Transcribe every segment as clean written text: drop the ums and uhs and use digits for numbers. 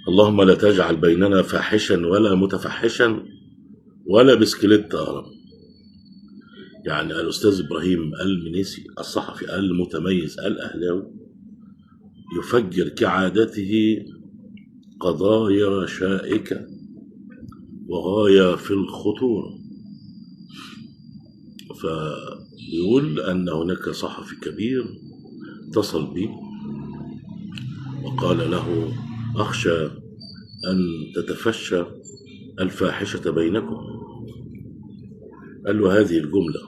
اللهم لا تجعل بيننا فاحشا ولا متفحشا ولا بسكليت يا رب. يعني الأستاذ إبراهيم المنيسي الصحفي المتميز الأهلاوي يفجر كعادته قضايا شائكة وغاية في الخطورة. فيقول أن هناك صحفي كبير اتصل بي وقال له: أخشى أن تتفشى الفاحشة بينكم. قال له هذه الجملة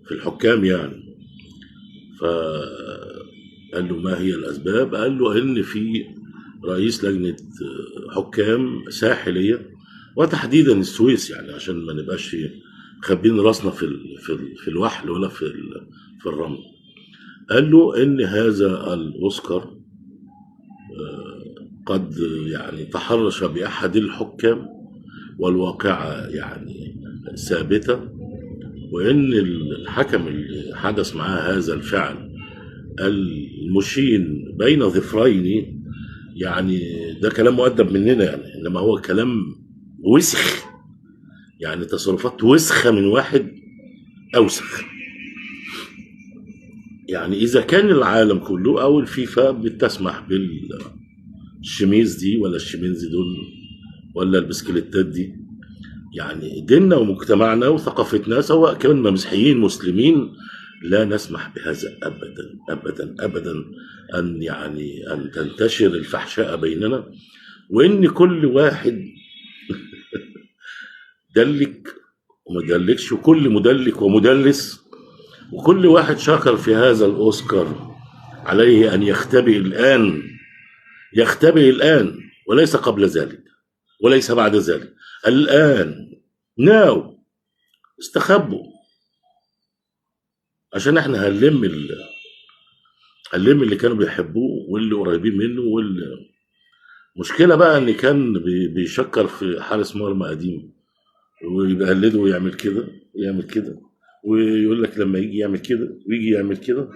في الحكام يعني. فقال له: ما هي الأسباب؟ قال له إن في رئيس لجنة حكام ساحلية وتحديدا السويس، يعني عشان ما نبقاش خابين راسنا في الوحل ولا في الرمل. قال له إن هذا الأوسكار قد يعني تحرش بأحد الحكام والواقعة يعني ثابتة، وإن الحكم اللي حدث معاه هذا الفعل المشين بين ظفرين، يعني ده كلام مؤدب مننا يعني، إنما هو كلام وسخ، يعني تصرفات وسخة من واحد أوسخ. يعني إذا كان العالم كله أو الفيفا بتسمح بالشميز دي ولا الشمينز دول ولا البسكليتات دي، يعني ديننا ومجتمعنا وثقافتنا سواء كنا مسيحيين مسلمين لا نسمح بهذا أبدا أبدا أبدا، أن تنتشر الفحشاء بيننا، وإن كل واحد دلك ومدلكش وكل مدلك ومدلس، وكل واحد شكر في هذا الأوسكار عليه أن يختبئ الآن وليس قبل ذلك وليس بعد ذلك. الآن ناو استخبوا عشان احنا هنلم اللي كانوا بيحبوه واللي قريبين منه. والمشكلة بقى ان كان بيشكر في حارس مرمى قديم ويقلده ويعمل كده ويعمل كده، ويقول لك لما يجي يعمل كده ويجي يعمل كده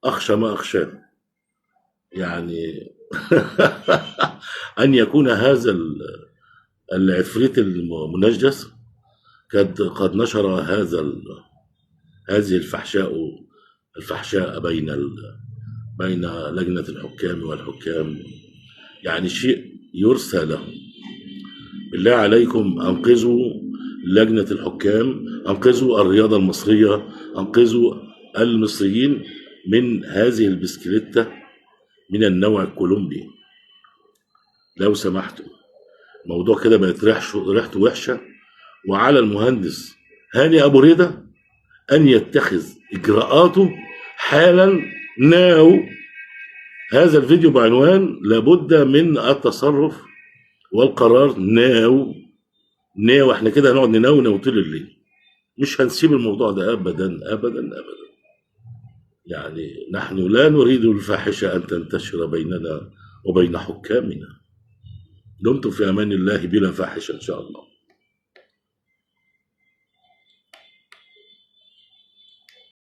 أخشى ما أخشاه، يعني أن يكون هذا العفريت المنجس قد نشر هذه الفحشاء بين لجنة الحكام والحكام. يعني شيء يرثى له. بالله عليكم أنقذوا لجنة الحكام، أنقذوا الرياضة المصرية، أنقذوا المصريين من هذه البسكليتة من النوع الكولومبي لو سمحتوا. الموضوع كده بقت ريحته وحشة، وعلى المهندس هاني أبو ريدة أن يتخذ إجراءاته حالا ناو. هذا الفيديو بعنوان لابد من التصرف والقرار ناو. احنا كده هنقعد نناو طول الليل، مش هنسيب الموضوع ده أبدا أبدا أبدا. يعني نحن لا نريد الفاحشة أن تنتشر بيننا وبين حكامنا. دمتم في أمان الله بلا فاحشة إن شاء الله.